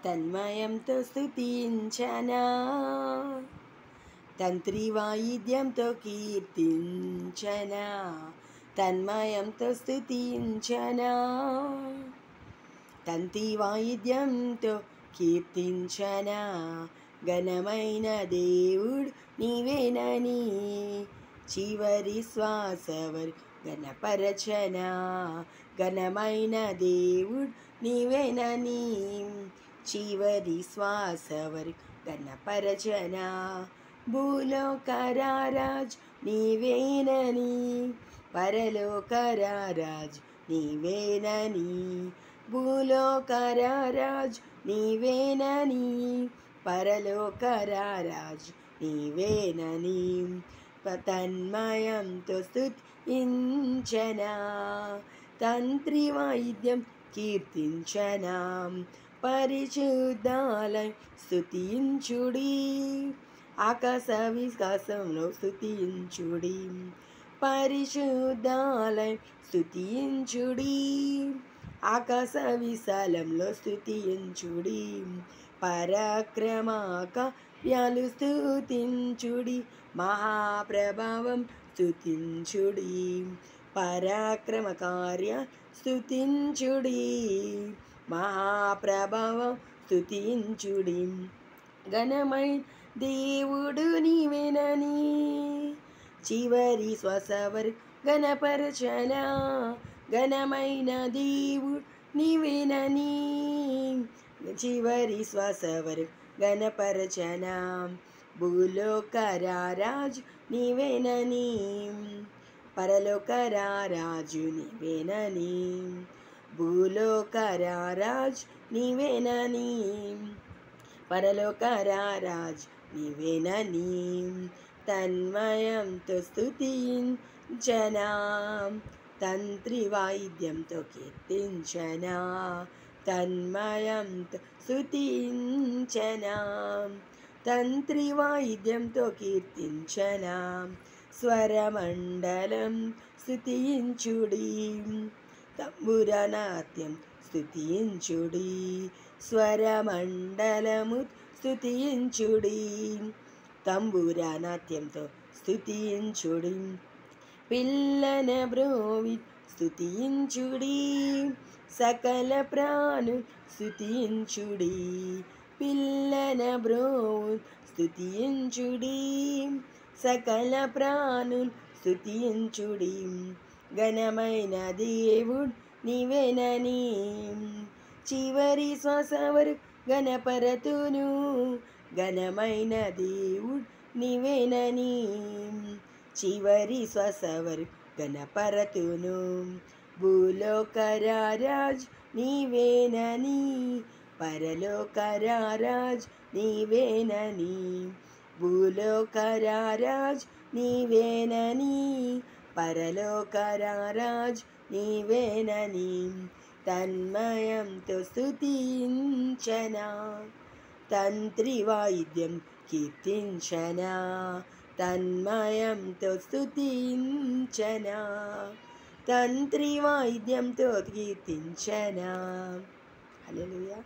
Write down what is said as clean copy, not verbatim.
తన్మయంతో స్తుతించనా, తంత్రి వాయిద్యంతో కీర్తించనా, తన్మయంతో స్తుతించనా, తంతి వాయిద్యంతో కీర్తించనా, ఘనమైన దేవుడు నీవేనని చివరి శ్వాస వరకు ఘనపరచనా, ఘనమైన దేవుడు నీవేనని చివరి శ్వాస వరకు ఘనపరచనా, భూలోక రారాజు నీవేనని పరలోక రారాజు నీవేనని, భూలోక రారాజు నీవేనని పరలోక రారాజు నీవేనని, తన్మయంతో స్తుతించనా, తంత్రి వాయిద్యం కీర్తించనా, పరిశుద్ధాలయం స్తుతించుడి, ఆకాశ వికాసంలో స్తుతించుడి, పరిశుద్ధాలయం స్తుతించుడి, ఆకాశ విశాలంలో స్తుతించుడి, పరాక్రమకార్యాలు స్తుతించుడి, మహాప్రభావం స్తుతించుడి, పరాక్రమ కార్యాలు స్తుతించుడి, మహాప్రభావం స్తుతించుడి, ఘనమైన దేవుడు నీవేనని చివరి శ్వాస వరకు ఘనపరచనా, ఘనమైన దేవుడు నీవేనని చివరి శ్వాస వరకు ఘనపరచనా, భూలోక రారాజు నీవేనని పరలోక రారాజు నీవేనని, భూలోక రారాజు నీవేనని పరలోక రారాజు నీవేనని, తన్మయంతో స్తుతించనా, తంత్రి వాయిద్యంతో కీర్తించనా, తన్మయంతో స్తుతించనా, తంత్రి వాయిద్యంతో కీర్తించనా, స్వరమండలం స్తుతించుడి, తంబురనాట్యం స్తుతించుడి, స్వరమండలము స్తుతించుడి, తంబురనాట్యంతో స్తుతించుడి, పిల్లన బ్రోవి స్తుతించుడి, సకల ప్రాణు స్తుతించుడి, పిల్లన బ్రోవు స్తుతించుడి, సకల ప్రాణు స్తుతించుడి, ఘనమైన దేవుడు నీవేనని చివరి శ్వాస వరకు ఘనపరతును, ఘనమైన దేవుడు నీవేనని చివరి శ్వాస వరకు ఘనపరతును, భూలోక రారాజు నీవేనని పరలోక రారాజు నీవేనని, భూలోక రారాజు నీవేనని పరలోక రారాజు నీవేనని, తన్మయంతో స్తుతించనా, తంత్రి వాయిద్యం కీర్తించనా, తన్మయంతో స్తుతించనా, తంత్రి వాయిద్యంతో కీర్తించనా. హల్లెలూయా.